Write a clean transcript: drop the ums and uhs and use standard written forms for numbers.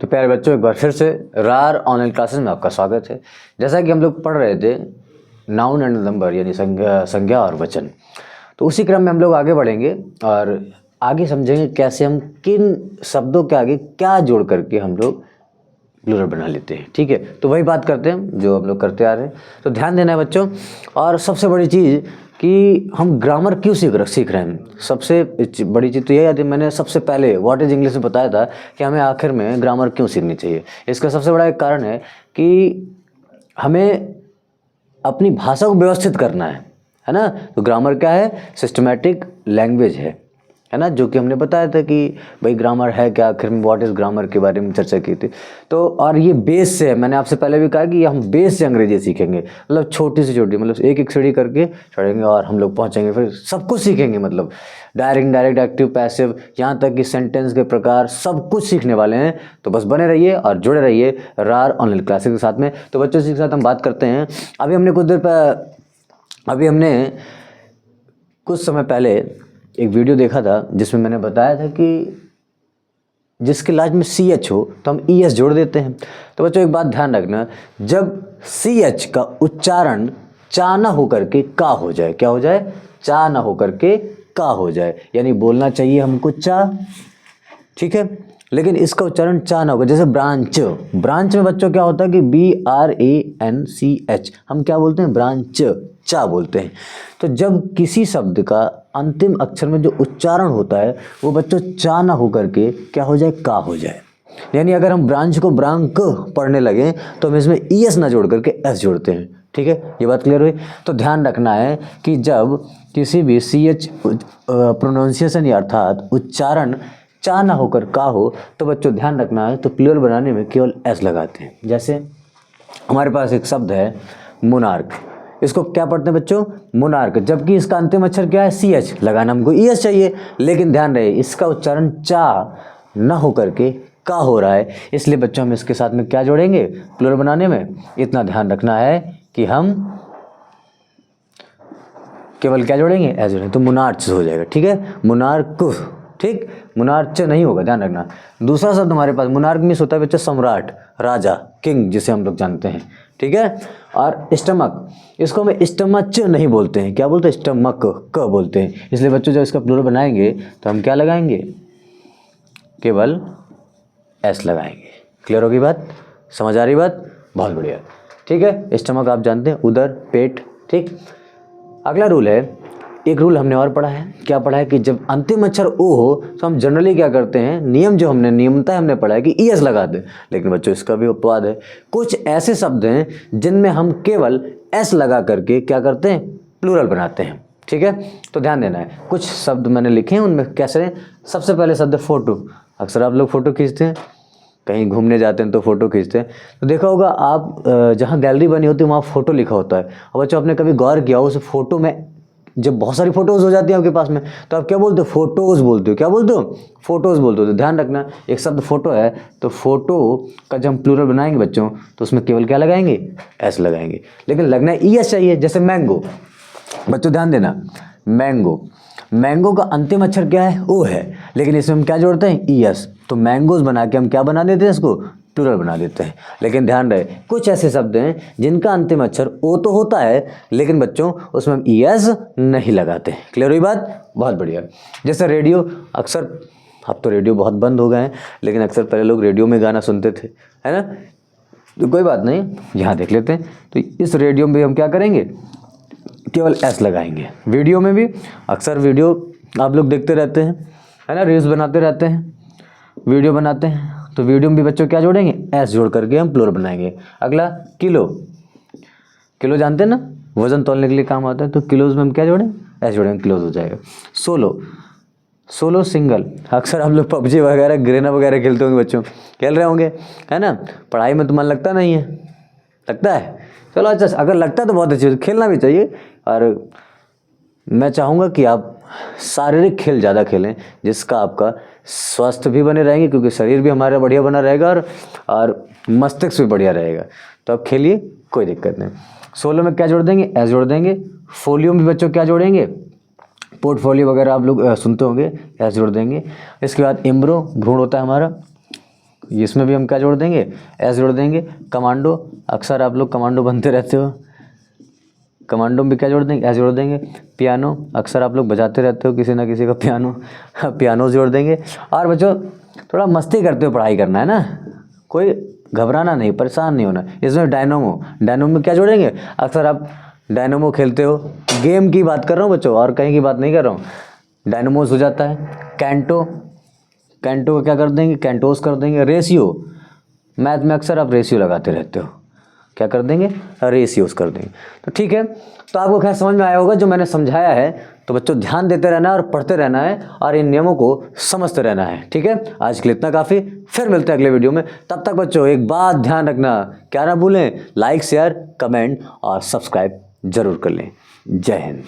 तो प्यारे बच्चों, एक बार फिर से रार ऑनलाइन क्लासेस में आपका स्वागत है। जैसा कि हम लोग पढ़ रहे थे नाउन एंड नंबर यानी संज्ञा और वचन, तो उसी क्रम में हम लोग आगे बढ़ेंगे और आगे समझेंगे कैसे हम किन शब्दों के आगे क्या जोड़ करके हम लोग प्लूरल बना लेते हैं। ठीक है, तो वही बात करते हैं जो हम लोग करते आ रहे हैं। तो ध्यान देना है बच्चों। और सबसे बड़ी चीज़ कि हम ग्रामर क्यों सीख रहे हैं, सबसे बड़ी चीज़ तो यही आती है। मैंने सबसे पहले व्हाट इज़ इंग्लिश में बताया था कि हमें आखिर में ग्रामर क्यों सीखनी चाहिए। इसका सबसे बड़ा एक कारण है कि हमें अपनी भाषा को व्यवस्थित करना है ना। तो ग्रामर क्या है? सिस्टमैटिक लैंग्वेज है ना, जो कि हमने बताया था कि भाई ग्रामर है क्या, आखिर में व्हाट इज़ ग्रामर के बारे में चर्चा की थी। तो और ये बेस से, मैंने आपसे पहले भी कहा कि हम बेस से अंग्रेजी सीखेंगे, मतलब छोटी से छोटी, मतलब एक एक सीढ़ी करके चढ़ेंगे और हम लोग पहुंचेंगे, फिर सब कुछ सीखेंगे। मतलब डायरेक्ट, इनडायरेक्ट, एक्टिव, पैसिव, यहाँ तक कि सेंटेंस के प्रकार सब कुछ सीखने वाले हैं। तो बस बने रहिए और जुड़े रहिए रार ऑनलाइन क्लासेस के साथ में। तो बच्चों के साथ हम बात करते हैं। अभी हमने कुछ समय पहले एक वीडियो देखा था जिसमें मैंने बताया था कि जिसके लास्ट में CH हो तो हम ES जोड़ देते हैं। तो बच्चों एक बात ध्यान रखना, जब CH का उच्चारण चा ना होकर के का हो जाए, क्या हो जाए? चा ना होकर के का हो जाए, यानी बोलना चाहिए हमको चा, ठीक है, लेकिन इसका उच्चारण चा ना होगा। जैसे ब्रांच में बच्चों क्या होता है कि BRANCH, हम क्या बोलते हैं? ब्रांच, चा बोलते हैं। तो जब किसी शब्द का अंतिम अक्षर में जो उच्चारण होता है वो बच्चों चा ना होकर के क्या हो जाए? का हो जाए। यानी अगर हम ब्रांच को ब्रांक पढ़ने लगे तो हम इसमें ES ना जोड़ करके S जोड़ते हैं। ठीक है, ये बात क्लियर हुई। तो ध्यान रखना है कि जब किसी भी CH प्रोनाउंसिएशन या अर्थात उच्चारण चा ना होकर का हो तो बच्चों ध्यान रखना है, तो प्लूरल बनाने में केवल S लगाते हैं। जैसे हमारे पास एक शब्द है मोनार्क, इसको क्या पढ़ते हैं बच्चों? मोनार्क, जबकि इसका अंतिम अक्षर क्या है? CH, लगाना हमको ES चाहिए, लेकिन ध्यान रहे इसका उच्चारण चा ना होकर के का हो रहा है, इसलिए बच्चों हम इसके साथ में क्या जोड़ेंगे प्लूरल बनाने में? इतना ध्यान रखना है कि हम केवल क्या जोड़ेंगे? S जोड़ेंगे, तो मोनार्च हो जाएगा। ठीक है, मोनार्क, ठीक, मोनार्च नहीं होगा, ध्यान रखना। दूसरा शब्द हमारे पास मोनार्क मीन्स होता है बच्चा सम्राट, राजा, किंग, जिसे हम लोग जानते हैं। ठीक है, और स्टमक, इसको हम स्टमच नहीं बोलते हैं, क्या बोलते हैं? स्टमक, क बोलते हैं। इसलिए बच्चों जब इसका प्लूरल बनाएंगे तो हम क्या लगाएंगे? केवल S लगाएंगे। क्लियर होगी बात? समझ आ रही बात? बहुत बढ़िया। ठीक है, स्टमक आप जानते हैं, उदर, पेट। ठीक, अगला रूल है, एक रूल हमने और पढ़ा है। क्या पढ़ा है कि जब अंतिम अक्षर O हो तो हम जनरली क्या करते हैं, नियमता हमने पढ़ा है कि ES लगाते हैं। लेकिन बच्चों इसका भी अपवाद है, कुछ ऐसे शब्द हैं जिनमें हम केवल S लगा करके क्या करते हैं? प्लूरल बनाते हैं। ठीक है, तो ध्यान देना है। कुछ शब्द मैंने लिखे हैं, उनमें कैसे? सबसे पहले शब्द फोटो। अक्सर आप लोग फोटो खींचते हैं, कहीं घूमने जाते हैं तो फोटो खींचते हैं, तो देखा होगा आप जहाँ गैलरी बनी होती है वहाँ फोटो लिखा होता है। और बच्चों आपने कभी गौर किया हो उस फोटो में जब बहुत सारी फोटोज़ हो जाती हैं आपके पास में तो आप क्या बोलते हो? फोटोज़ बोलते हो। क्या बोलते हो? फोटोज़ बोलते हो। तो ध्यान रखना, एक शब्द फोटो है तो फोटो का जब हम प्लूरल बनाएंगे बच्चों तो उसमें केवल क्या लगाएंगे? S लगाएंगे, लेकिन लगना ES चाहिए। जैसे मैंगो, बच्चों ध्यान देना, मैंगो का अंतिम अक्षर क्या है? O है, लेकिन इसमें हम क्या जोड़ते हैं? ES। तो मैंगोज बना के हम क्या बना देते हैं? इसको प्लूरल बना देते हैं। लेकिन ध्यान रहे कुछ ऐसे शब्द हैं जिनका अंतिम अक्षर O तो होता है, लेकिन बच्चों उसमें हम ES नहीं लगाते। क्लियर हुई बात? बहुत बढ़िया। जैसे रेडियो, अक्सर अब तो रेडियो बहुत बंद हो गए हैं, लेकिन अक्सर पहले लोग रेडियो में गाना सुनते थे, है ना। तो कोई बात नहीं, यहाँ देख लेते हैं। तो इस रेडियो में हम क्या करेंगे? केवल S लगाएंगे। वीडियो में भी अक्सर वीडियो आप लोग देखते रहते हैं, है ना, रील्स बनाते रहते हैं, वीडियो बनाते हैं, तो वीडियो में भी बच्चों क्या जोड़ेंगे? S जोड़ करके हम प्लूरल बनाएंगे। अगला किलो जानते हैं ना, वजन तौलने के लिए काम आता है, तो किलोज में हम क्या जोड़ें? S जोड़ेंगे, किलोज हो जाएगा। सोलो सिंगल, अक्सर आप लोग PUBG वगैरह, गरेना वगैरह खेलते होंगे बच्चों, खेल रहे होंगे, है ना। पढ़ाई में तो मन लगता नहीं है, लगता है? चलो अच्छा, अगर लगता है तो बहुत अच्छी बात, खेलना भी चाहिए। और मैं चाहूँगा कि आप शारीरिक खेल ज़्यादा खेलें, जिसका आपका स्वास्थ्य भी बने रहेंगे, क्योंकि शरीर भी हमारा बढ़िया बना रहेगा और मस्तिष्क भी बढ़िया रहेगा। तो आप खेलिए, कोई दिक्कत नहीं। सोलो में क्या जोड़ देंगे? S जोड़ देंगे। फोलियो में बच्चों क्या जोड़ेंगे? पोर्टफोलियो वगैरह आप लोग सुनते होंगे, S जोड़ देंगे। इसके बाद एम्ब्रो, भ्रूण होता है हमारा, इसमें भी हम क्या जोड़ देंगे, एस जोड़ देंगे। कमांडो, अक्सर आप लोग कमांडो बनते रहते हो, कमांडो में क्या जोड़ देंगे, एस जोड़ देंगे। पियानो, अक्सर आप लोग बजाते रहते हो किसी ना किसी का पियानो, पियानो जोड़ देंगे। और बच्चों थोड़ा मस्ती करते हो पढ़ाई करना है ना, कोई घबराना नहीं, परेशान नहीं होना। इसमें डायनोमो, डायनोमो में क्या जोड़ेंगे, अक्सर आप डायनोमो खेलते हो, गेम की बात कर रहा हूँ बच्चों और कहीं की बात नहीं कर रहा हूँ, डायनोमोस हो जाता है। कैंटो, कैंटो को क्या कर देंगे, कैंटोस कर देंगे। रेशियो, मैथ में अक्सर आप रेशियो लगाते रहते हो, क्या कर देंगे, रेशियोस कर देंगे। तो ठीक है, तो आपको खैर समझ में आया होगा जो मैंने समझाया है। तो बच्चों ध्यान देते रहना है और पढ़ते रहना है और इन नियमों को समझते रहना है। ठीक है, आज के लिए इतना काफ़ी, फिर मिलते हैं अगले वीडियो में। तब तक बच्चों एक बात ध्यान रखना, क्या ना भूलें, लाइक शेयर कमेंट और सब्सक्राइब जरूर कर लें। जय हिंद।